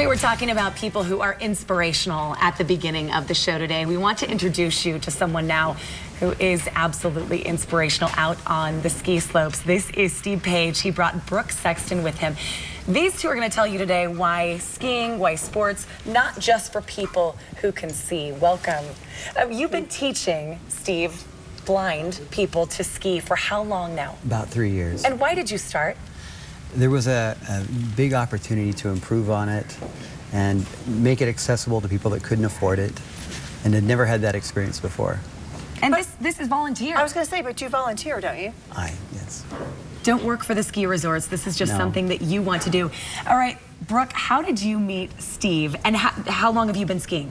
We were talking about people who are inspirational at the beginning of the show today. We want to introduce you to someone now who is absolutely inspirational out on the ski slopes. This is Steve Paige. He brought Brooke Sexton with him. These two are going to tell you today why skiing, why sports, not just for people who can see. Welcome. You've been teaching, Steve, blind people to ski for how long now? About 3 years. And why did you start? There was a big opportunity to improve on it and make it accessible to people that couldn't afford it and had never had that experience before. And this is volunteer. I was going to say, but you volunteer, don't you? Yes. Don't work for the ski resorts. This is just something that you want to do. All right, Brooke, how did you meet Steve, and how long have you been skiing?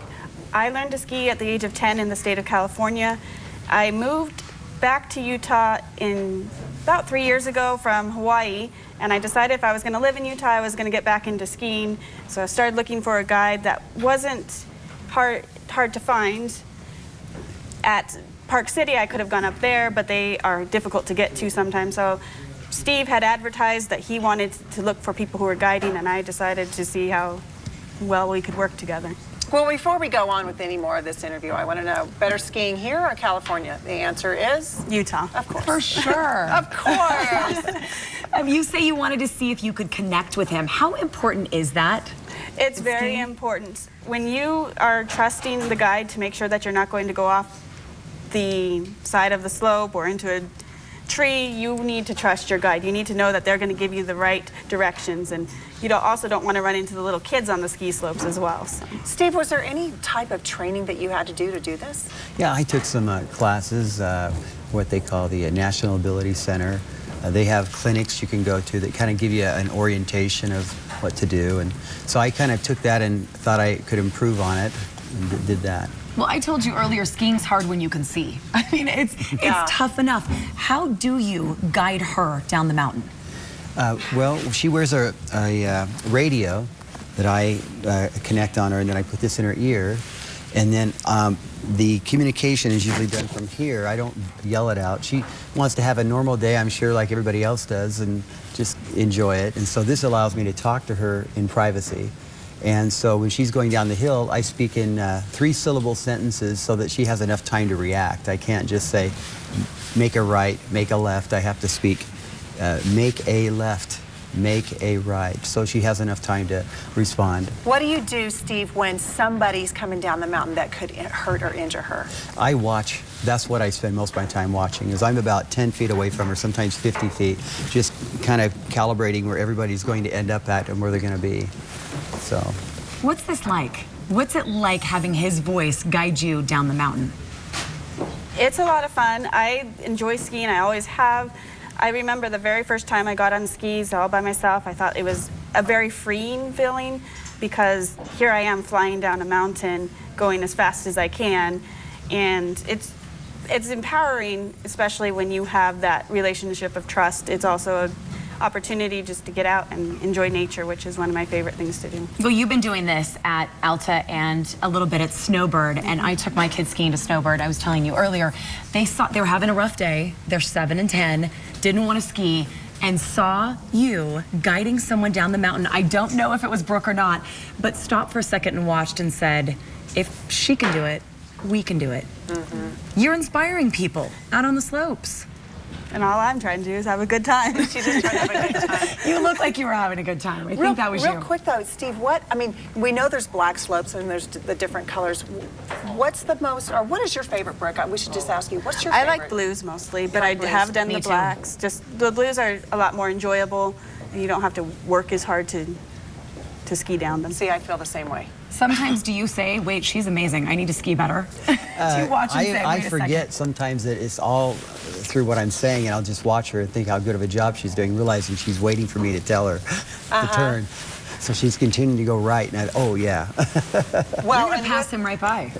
I learned to ski at the age of 10 in the state of California. I moved back to Utah in about 3 years ago from Hawaii, and I decided if I was going to live in Utah, I was going to get back into skiing. So I started looking for a guide that wasn't hard to find. At Park City, I could have gone up there, but they are difficult to get to sometimes. So Steve had advertised that he wanted to look for people who were guiding, and I decided to see how well we could work together. Well, before we go on with any more of this interview, I want to know, better skiing here or California? The answer is? Utah. Of course. For sure. Of course. You say you wanted to see if you could connect with him. How important is that? It's very important. When you are trusting the guide to make sure that you're not going to go off the side of the slope or into a tree, you need to trust your guide. You need to know that they're going to give you the right directions, and you also don't want to run into the little kids on the ski slopes as well. So. Steve, was there any type of training that you had to do this? Yeah, I took some classes, what they call the National Ability Center. They have clinics you can go to that kind of give you an orientation of what to do, and so I kind of took that and thought I could improve on it and did that. Well, I told you earlier, skiing's hard when you can see. I mean, it's tough enough. How do you guide her down the mountain? Well, she wears a radio that I connect on her, and then I put this in her ear. And then the communication is usually done from here. I don't yell it out. She wants to have a normal day, I'm sure, like everybody else does, and just enjoy it. And so this allows me to talk to her in privacy. And so when she's going down the hill, I speak in 3-syllable sentences so that she has enough time to react. I can't just say, make a right, make a left. I have to speak, make a left, make a right. So she has enough time to respond. What do you do, Steve, when somebody's coming down the mountain that could hurt or injure her? I watch. That's what I spend most of my time watching, is I'm about 10 feet away from her, sometimes 50 feet, just kind of calibrating where everybody's going to end up at and where they're going to be. So. What's this like? What's it like having his voice guide you down the mountain? It's a lot of fun. I enjoy skiing. I always have. I remember the very first time I got on skis all by myself, I thought it was a very freeing feeling, because here I am flying down a mountain, going as fast as I can, and it's empowering, especially when you have that relationship of trust. It's also an opportunity just to get out and enjoy nature, which is one of my favorite things to do. Well, you've been doing this at Alta and a little bit at Snowbird, and I took my kids skiing to Snowbird. I was telling you earlier, they were having a rough day. They're 7 and 10, didn't want to ski, and saw you guiding someone down the mountain. I don't know if it was Brooke or not, but stopped for a second and watched and said, if she can do it, we can do it. You're inspiring people out on the slopes. And all I'm trying to do is have a good time. She's just trying to have a good time. You look like you were having a good time. I think that was you. Real quick though, Steve, we know there's black slopes and there's the different colors. What's the most, or what is your favorite, Brooke? We should just ask you, what's your favorite? I like blues mostly, but I blues. have done Me the too. blacks. Just the blues are a lot more enjoyable, and you don't have to work as hard to ski down them. See, I feel the same way. Sometimes do you say, wait, she's amazing, I need to ski better? Do you watch and say, I wait a forget sometimes that it's all through what I'm saying, and I'll just watch her and think how good of a job she's doing, realizing she's waiting for me to tell her to turn. So she's continuing to go right, and oh yeah. Well, you're gonna pass him right by.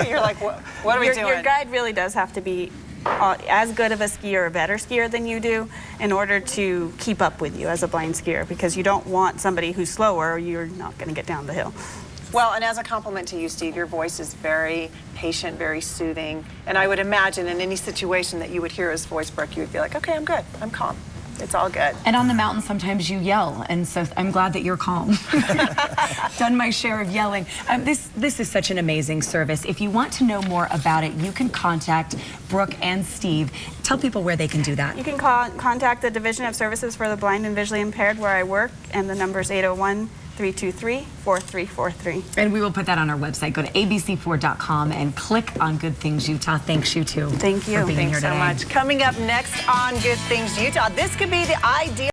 You're like, what are we doing? Your guide really does have to be as good of a skier or better skier than you do in order to keep up with you as a blind skier, because you don't want somebody who's slower or you're not going to get down the hill. Well, and as a compliment to you, Steve, your voice is very patient, very soothing. And I would imagine in any situation that you would hear his voice, Brooke, you would be like, okay, I'm good, I'm calm. It's all good. And on the mountain, sometimes you yell, and so I'm glad that you're calm. Done my share of yelling. This is such an amazing service. If you want to know more about it, you can contact Brooke and Steve. Tell people where they can do that. You can contact the Division of Services for the Blind and Visually Impaired where I work, and the number is 801-323-4343. And we will put that on our website. Go to abc4.com and click on Good Things Utah. Thanks you too. Thank you. For being Thanks here so today. much. Coming up next on Good Things Utah, this could be the ideal